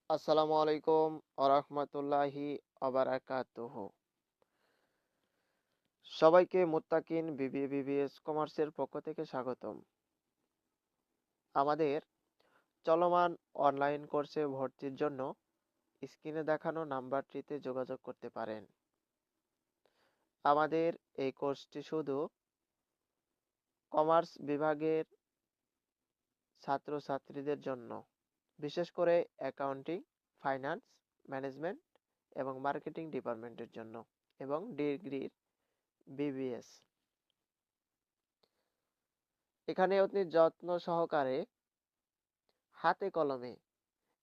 আসসালামু আলাইকুম আরহামতুল্লাহি আবারাকাতুহু। সবাইকে মুত্তাকিন বিবিএস কমার্সের পক্ষ থেকে স্বাগতম। আমাদের চলমান অনলাইন কোর্সে ভর্তির জন্য স্ক্রিনে দেখানো নাম্বারটিতে যোগাযোগ করতে পারেন। আমাদের এই কোর্সটি শুধু কমার্স বিভাগের ছাত্রছাত্রীদের জন্য, বিশেষ করে অ্যাকাউন্টিং, ফাইন্যান্স, ম্যানেজমেন্ট এবং মার্কেটিং ডিপার্টমেন্টের জন্য এবং ডিগ্রির বিবিএস। এখানে অতি যত্ন সহকারে হাতে কলমে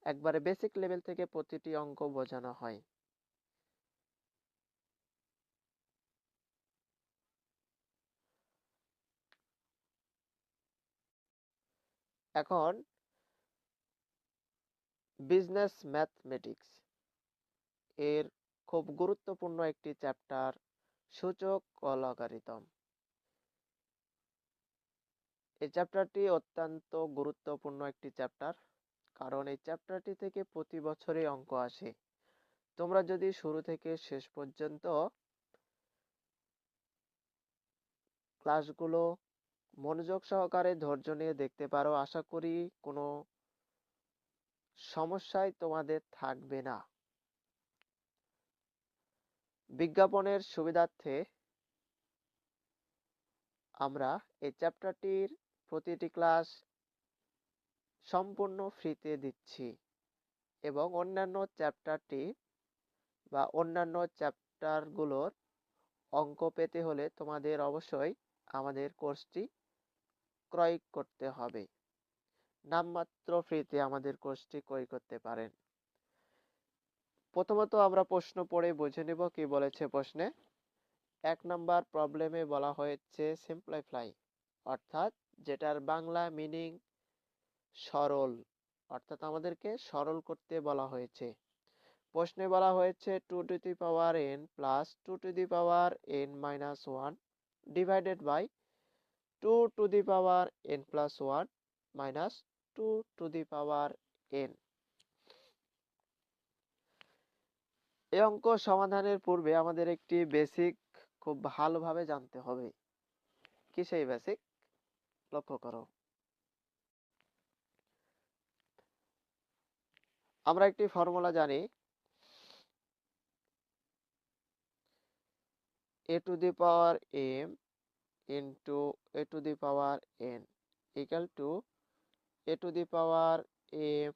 একবারে বেসিক লেভেল থেকে প্রতিটি অঙ্ক বোঝানো হয়। এখন বিজনেস ম্যাথমেটিক্স এর খুব গুরুত্বপূর্ণ একটি চ্যাপ্টার সূচক ও লগারিদম। এই চ্যাপ্টারটি অত্যন্ত গুরুত্বপূর্ণ একটি চ্যাপ্টার, কারণ এই চ্যাপ্টারটি থেকে প্রতি বছরই অঙ্ক আসে। তোমরা যদি শুরু থেকে শেষ পর্যন্ত ক্লাসগুলো মনোযোগ সহকারে ধৈর্য নিয়ে দেখতে পারো, আশা করি কোনো সমস্যায় তোমাদের থাকবে না। বিজ্ঞাপনের সুবিধার্থে আমরা এই চ্যাপ্টারটির প্রতিটি ক্লাস সম্পূর্ণ ফ্রিতে দিচ্ছি এবং অন্যান্য চ্যাপ্টারগুলোর অঙ্ক পেতে হলে তোমাদের অবশ্যই আমাদের কোর্সটি ক্রয় করতে হবে। নামমাত্র ফ্রিতে আমাদের কোর্সটি ক্রয় করতে পারেন। প্রথমত আমরা প্রশ্ন পড়ে বুঝে নেব কি বলেছে প্রশ্নে। 1 নাম্বার প্রবলেমে বলা হয়েছে সিম্পলিফাই, অর্থাৎ যেটার বাংলা মিনিং সরল, অর্থাৎ আমাদেরকে সরল করতে বলা হয়েছে। প্রশ্নে বলা হয়েছে 2 to the power n plus 2 to the power n minus 1 divided by 2 to the power n plus 1 minus 2 to the power n। এই অঙ্ক সমাধানের পূর্বে আমাদের একটি বেসিক খুব ভালোভাবে জানতে হবে। কি সেই বেসিক? লক্ষ্য করো। আমরা একটি ফর্মুলা জানি, a to the power m into a to the power n equal to a to the power m